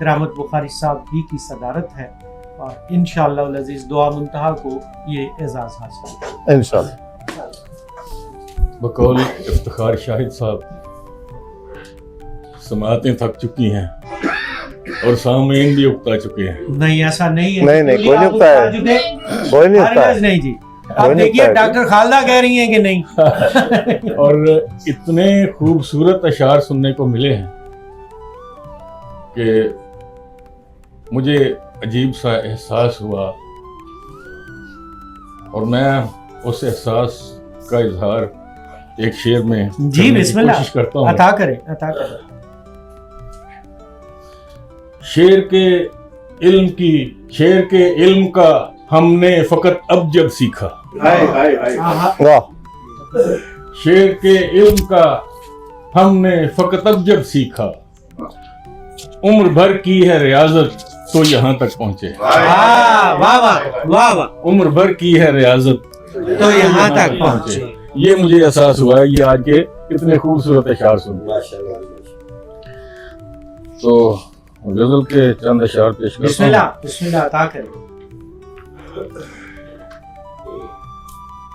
करामत बुखारी साहब ही की सदारत है और इंशाअल्लाह अल अज़ीज़ दुआ मुंतहा को ये एजाज़ हासिल इंशाअल्लाह। बकौल इफ्तिखार शाहिद साहब, समातें थक चुकी हैं और सामीन भी उकता चुके हैं। नहीं, ऐसा नहीं है। नहीं, कोई नहीं उकता है, कोई नहीं उकता है। नहीं जी, आप देखिए डॉक्टर खालदा कह रही हैं कि नहीं। और इतने खूबसूरत अशार सुनने को मिले हैं कि मुझे अजीब सा एहसास हुआ और मैं उस एहसास का इजहार एक शेर में जी बिस्मिल्लाह कोशिश करता हूँ। अता करें, अता करें। शेर के इल्म का हमने फकत अब जब सीखा। वाह। शेर के इल्म का हमने फकत अब जब सीखा, उम्र भर की है रियाजत तो यहाँ तक पहुँचे। वाह वाह वाह वाह। उम्र भर की है रियाजत तो यहाँ तक पहुँचे। ये मुझे एहसास हुआ है ये आज के इतने खूबसूरत अशार सुन। तो गजल के चंद अशार पेश करता हूँ। बिस्मिल्लाह बिस्मिल्लाह अता करें।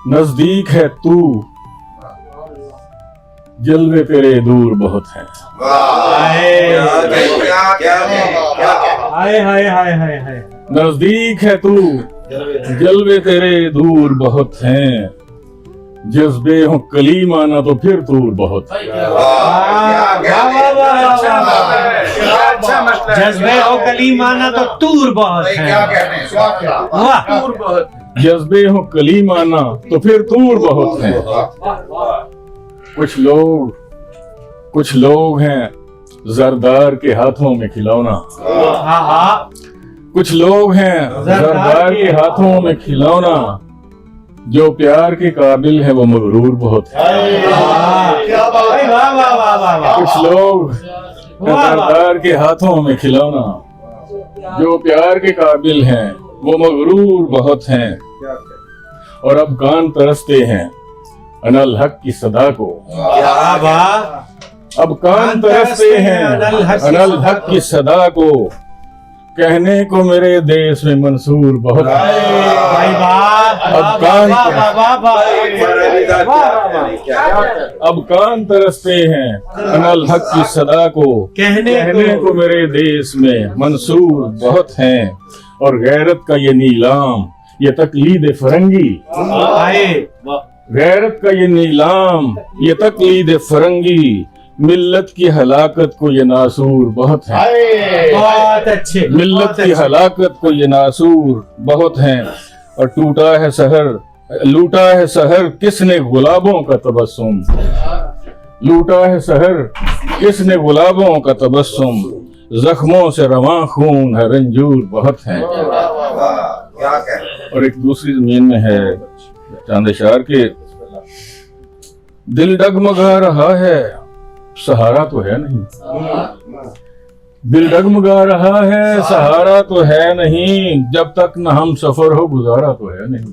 नजदीक है तू, जलवे तेरे दूर बहुत हैं। हाय हाय हाय हाय हाय। नजदीक है तू, जलवे तेरे दूर बहुत हैं, जज्बे हो कली माना तो फिर दूर बहुत हैं। जज्बे हो कली माना तो तूर बहुत है। वाह। जज्बे हो कली माना तो फिर दूर बहुत हैं। कुछ लोग हैं जरदार के हाथों में खिलौना। कुछ लोग हैं जरदार के हाथों में खिलौना, जो प्यार के काबिल है वो मगरूर बहुत है। कुछ लोग जरदार के हाथों में खिलौना, जो प्यार के काबिल हैं वो मगरूर बहुत हैं। और अब कान तरसते हैं अनल हक की सदा को। अब कान तरसते हैं अनल हक की सदा को, कहने को मेरे देश में मंसूर बहुत है। अब कान तरसते हैं अनल हक की सदा को, कहने को मेरे देश में मंसूर बहुत हैं। और गैरत का ये नीलाम ये तकलीद फरंगी, गैरत का ये नीलाम ये तकलीद फरंगी, मिल्लत की हलाकत को ये नासूर बहुत है। बहुत अच्छे। मिल्लत की हलाकत को ये नासूर बहुत हैं। और लूटा है सहर किसने गुलाबों का तबस्सुम, लूटा है सहर किसने गुलाबों का तबस्सुम, जख्मों से रवां खून है रंजूर बहुत हैं। और एक दूसरी जमीन में है चांद अशार के, दिल डगमगा रहा है सहारा तो है नहीं, दिल डगमगा रहा है सहारा तो है नहीं, जब तक न हम सफर हो गुजारा तो है नहीं।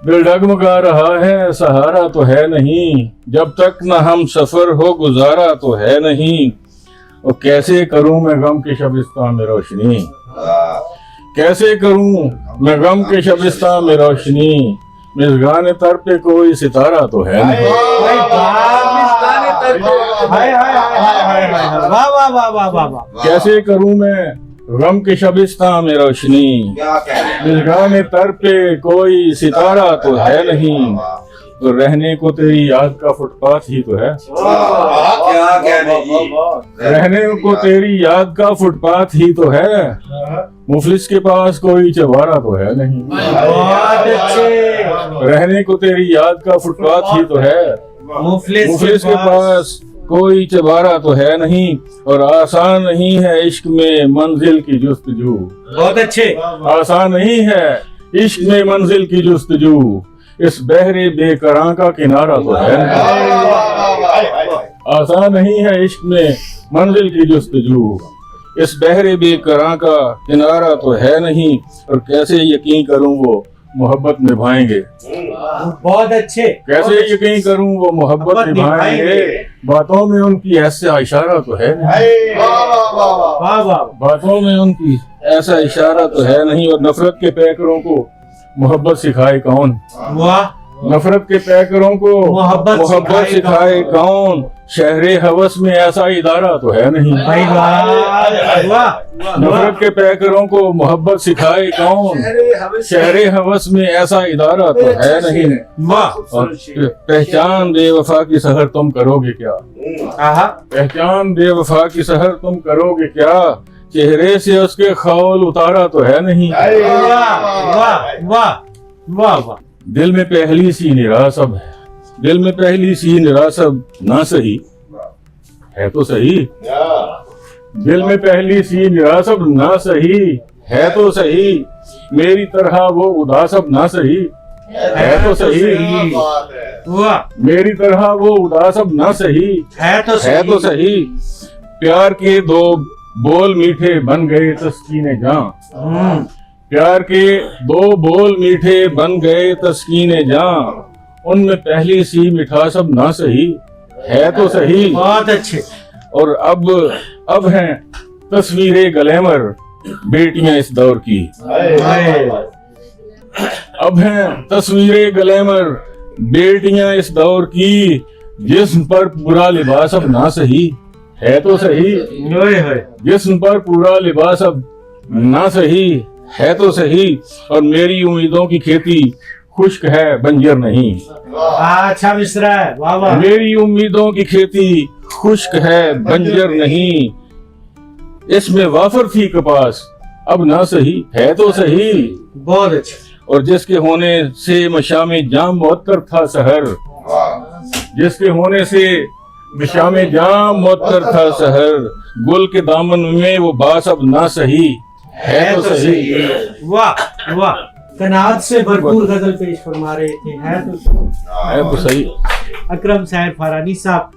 दिल डगमगा रहा है सहारा तो है नहीं, जब तक न हम सफर हो गुजारा तो है नहीं। और कैसे करूं मैं गम के शबिस्तान में रोशनी, कैसे करूं मैं गम के शबिस्तान में रोशनी, मिज़गाने तर पे कोई सितारा तो है नहीं। कैसे करूं मैं गम के शबिस्तान में रोशनी, मिज़गाने तर पे कोई सितारा तो है नहीं। तो रहने को तेरी याद का फुटपाथ ही तो है, रहने को तेरी याद का फुटपाथ ही तो है, मुफलिस के पास कोई चबारा तो है नहीं। रहने को तेरी याद का फुटपाथ ही तो है, मुफलिस के पास कोई चबारा तो है नहीं। और आसान नहीं है इश्क में मंजिल की जुस्तजू, बहुत अच्छे। आसान नहीं है इश्क में मंजिल की जुस्तजू, इस बहरे बेकरां का किनारा तो है नहीं। आसान नहीं है इश्क में मंजिल की जुस्तजू, इस बहरे बेकरां का किनारा तो है नहीं। और कैसे यकीन करूं वो मोहब्बत निभाएंगे। बहुत अच्छे। कैसे यकीन करूं वो मोहब्बत निभाएंगे, बातों में उनकी ऐसा इशारा तो है नहीं, वाह वाह। बातों में उनकी ऐसा इशारा तो है नहीं। और नफरत के पैकरों को मोहब्बत सिखाए कौन, वाह। नफरत के पैकरों को मोहब्बत सिखाए कौन, शहरे हवस में ऐसा इदारा तो है नहीं। भाई वाह वाह। नफरत के पैकरों को मोहब्बत सिखाए कौन, शहरे हवस में ऐसा इदारा तो है नहीं। वाह। और पहचान बेवफा की सहर तुम करोगे क्या, आहा। पहचान बेवफा की सहर तुम करोगे क्या, चेहरे से उसके खौल उतारा तो है नहीं। वाह वाह वाह वाह वाह। दिल में पहली सी निरासब है, दिल में पहली सी निरासब ना सही है तो सही, दिल में पहली सी निरासब ना सही है तो सही, मेरी तरह वो उदासब ना सही है तो सही, वाह। मेरी तरह वो उदासब ना सही है तो सही, प्यार के दो बोल मीठे बन गए तस्कीने जान, प्यार के दो बोल मीठे बन गए तस्कीने जान, उनमें पहली सी मिठासब ना सही है तो सही। बहुत अच्छे। और अब हैं तस्वीरें ग्लैमर बेटियां इस दौर की, अब हैं तस्वीरें ग्लैमर बेटियां इस दौर की, जिस्म पर पूरा लिबास अब ना सही है तो सही, जिस्म पर पूरा लिबास अब ना सही है तो सही, और मेरी उम्मीदों की खेती खुश्क है बंजर नहीं। अच्छा मिश्रा है, वाह वाह। मेरी उम्मीदों की खेती खुश्क है बंजर नहीं, इसमें वाफर थी कपास अब ना सही है तो सही। बहुत अच्छा। और जिसके होने से मशामे जाम मुअत्तर था सहर, जिसके होने से मशामे जाम मुअत्तर था सहर, गुल के दामन में वो बास अब ना सही है तो सही। वाह वाह। कनात से भरपूर गजल पेश फरमा रहे थे। है तो सही। अकरम साहब फरानी साहब